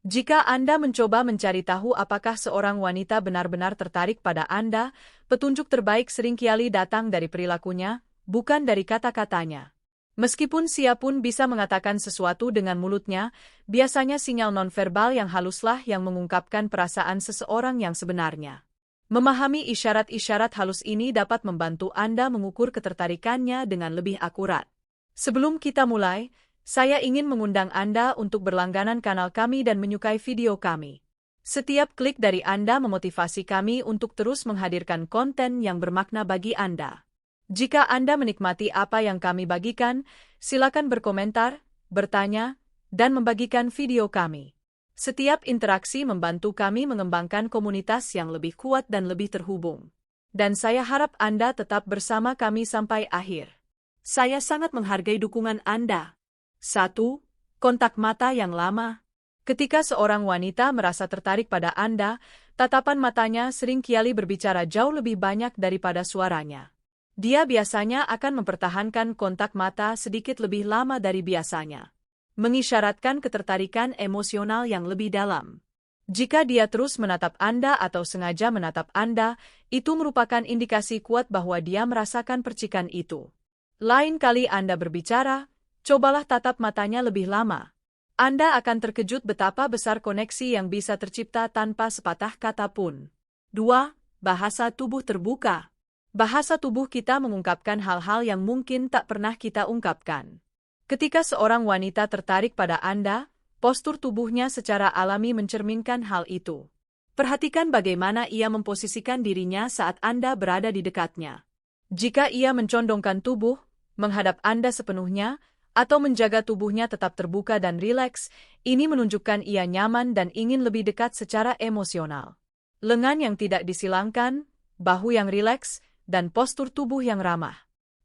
Jika Anda mencoba mencari tahu apakah seorang wanita benar-benar tertarik pada Anda, petunjuk terbaik seringkali datang dari perilakunya, bukan dari kata-katanya. Meskipun Sia pun bisa mengatakan sesuatu dengan mulutnya, biasanya sinyal nonverbal yang haluslah yang mengungkapkan perasaan seseorang yang sebenarnya. Memahami isyarat-isyarat halus ini dapat membantu Anda mengukur ketertarikannya dengan lebih akurat. Sebelum kita mulai, saya ingin mengundang Anda untuk berlangganan kanal kami dan menyukai video kami. Setiap klik dari Anda memotivasi kami untuk terus menghadirkan konten yang bermakna bagi Anda. Jika Anda menikmati apa yang kami bagikan, silakan berkomentar, bertanya, dan membagikan video kami. Setiap interaksi membantu kami mengembangkan komunitas yang lebih kuat dan lebih terhubung. Dan saya harap Anda tetap bersama kami sampai akhir. Saya sangat menghargai dukungan Anda. 1. Kontak mata yang lama. Ketika seorang wanita merasa tertarik pada Anda, tatapan matanya seringkali berbicara jauh lebih banyak daripada suaranya. Dia biasanya akan mempertahankan kontak mata sedikit lebih lama dari biasanya, mengisyaratkan ketertarikan emosional yang lebih dalam. Jika dia terus menatap Anda atau sengaja menatap Anda, itu merupakan indikasi kuat bahwa dia merasakan percikan itu. Lain kali Anda berbicara, cobalah tatap matanya lebih lama. Anda akan terkejut betapa besar koneksi yang bisa tercipta tanpa sepatah kata pun. 2. Bahasa tubuh terbuka. Bahasa tubuh kita mengungkapkan hal-hal yang mungkin tak pernah kita ungkapkan. Ketika seorang wanita tertarik pada Anda, postur tubuhnya secara alami mencerminkan hal itu. Perhatikan bagaimana ia memposisikan dirinya saat Anda berada di dekatnya. Jika ia mencondongkan tubuh, menghadap Anda sepenuhnya, atau menjaga tubuhnya tetap terbuka dan rileks, ini menunjukkan ia nyaman dan ingin lebih dekat secara emosional. Lengan yang tidak disilangkan, bahu yang rileks, dan postur tubuh yang ramah.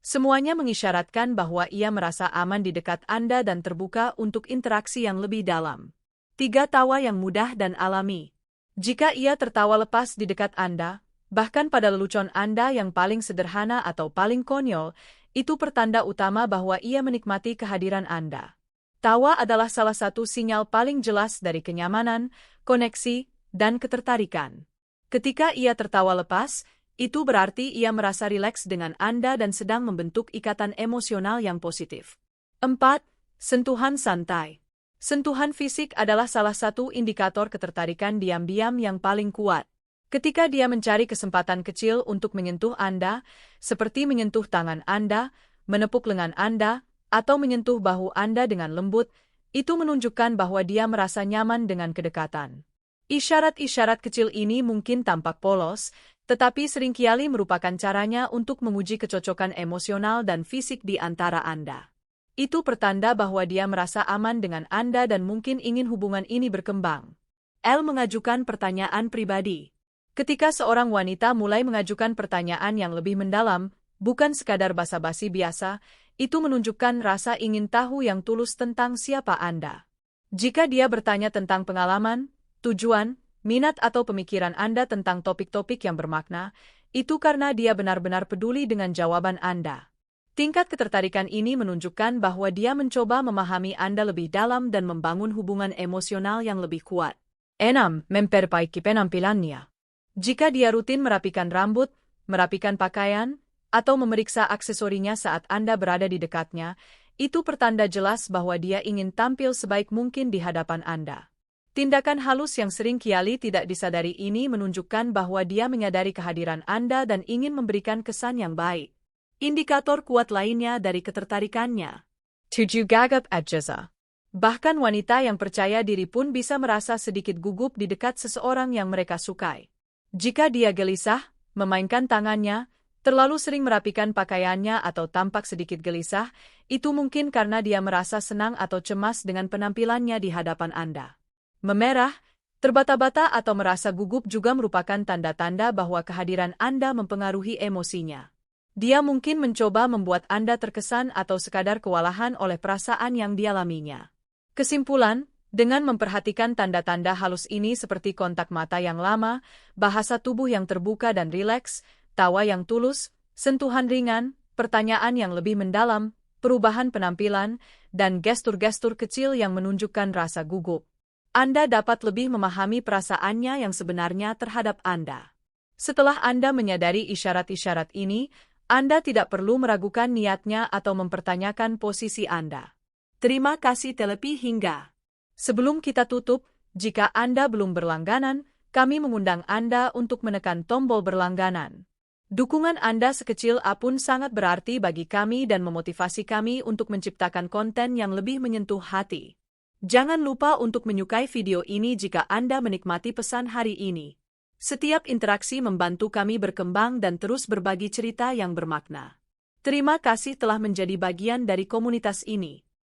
Semuanya mengisyaratkan bahwa ia merasa aman di dekat Anda dan terbuka untuk interaksi yang lebih dalam. 3. Tawa yang mudah dan alami. Jika ia tertawa lepas di dekat Anda, bahkan pada lelucon Anda yang paling sederhana atau paling konyol, itu pertanda utama bahwa ia menikmati kehadiran Anda. Tawa adalah salah satu sinyal paling jelas dari kenyamanan, koneksi, dan ketertarikan. Ketika ia tertawa lepas, itu berarti ia merasa rileks dengan Anda dan sedang membentuk ikatan emosional yang positif. 4. Sentuhan santai. Sentuhan fisik adalah salah satu indikator ketertarikan diam-diam yang paling kuat. Ketika dia mencari kesempatan kecil untuk menyentuh Anda, seperti menyentuh tangan Anda, menepuk lengan Anda, atau menyentuh bahu Anda dengan lembut, itu menunjukkan bahwa dia merasa nyaman dengan kedekatan. Isyarat-isyarat kecil ini mungkin tampak polos, tetapi seringkali merupakan caranya untuk menguji kecocokan emosional dan fisik di antara Anda. Itu pertanda bahwa dia merasa aman dengan Anda dan mungkin ingin hubungan ini berkembang. L. Mengajukan pertanyaan pribadi. Ketika seorang wanita mulai mengajukan pertanyaan yang lebih mendalam, bukan sekadar basa-basi biasa, itu menunjukkan rasa ingin tahu yang tulus tentang siapa Anda. Jika dia bertanya tentang pengalaman, tujuan, minat atau pemikiran Anda tentang topik-topik yang bermakna, itu karena dia benar-benar peduli dengan jawaban Anda. Tingkat ketertarikan ini menunjukkan bahwa dia mencoba memahami Anda lebih dalam dan membangun hubungan emosional yang lebih kuat. 6. Memperbaiki penampilannya. Jika dia rutin merapikan rambut, merapikan pakaian, atau memeriksa aksesorinya saat Anda berada di dekatnya, itu pertanda jelas bahwa dia ingin tampil sebaik mungkin di hadapan Anda. Tindakan halus yang seringkali tidak disadari ini menunjukkan bahwa dia menyadari kehadiran Anda dan ingin memberikan kesan yang baik. Indikator kuat lainnya dari ketertarikannya. 7. Gagap adjeza. Bahkan wanita yang percaya diri pun bisa merasa sedikit gugup di dekat seseorang yang mereka sukai. Jika dia gelisah, memainkan tangannya, terlalu sering merapikan pakaiannya atau tampak sedikit gelisah, itu mungkin karena dia merasa senang atau cemas dengan penampilannya di hadapan Anda. Memerah, terbata-bata atau merasa gugup juga merupakan tanda-tanda bahwa kehadiran Anda mempengaruhi emosinya. Dia mungkin mencoba membuat Anda terkesan atau sekadar kewalahan oleh perasaan yang dialaminya. Kesimpulan, dengan memperhatikan tanda-tanda halus ini seperti kontak mata yang lama, bahasa tubuh yang terbuka dan rileks, tawa yang tulus, sentuhan ringan, pertanyaan yang lebih mendalam, perubahan penampilan, dan gestur-gestur kecil yang menunjukkan rasa gugup, Anda dapat lebih memahami perasaannya yang sebenarnya terhadap Anda. Setelah Anda menyadari isyarat-isyarat ini, Anda tidak perlu meragukan niatnya atau mempertanyakan posisi Anda. Terima kasih Telepi hingga. Sebelum kita tutup, jika Anda belum berlangganan, kami mengundang Anda untuk menekan tombol berlangganan. Dukungan Anda sekecil apapun sangat berarti bagi kami dan memotivasi kami untuk menciptakan konten yang lebih menyentuh hati. Jangan lupa untuk menyukai video ini jika Anda menikmati pesan hari ini. Setiap interaksi membantu kami berkembang dan terus berbagi cerita yang bermakna. Terima kasih telah menjadi bagian dari komunitas ini.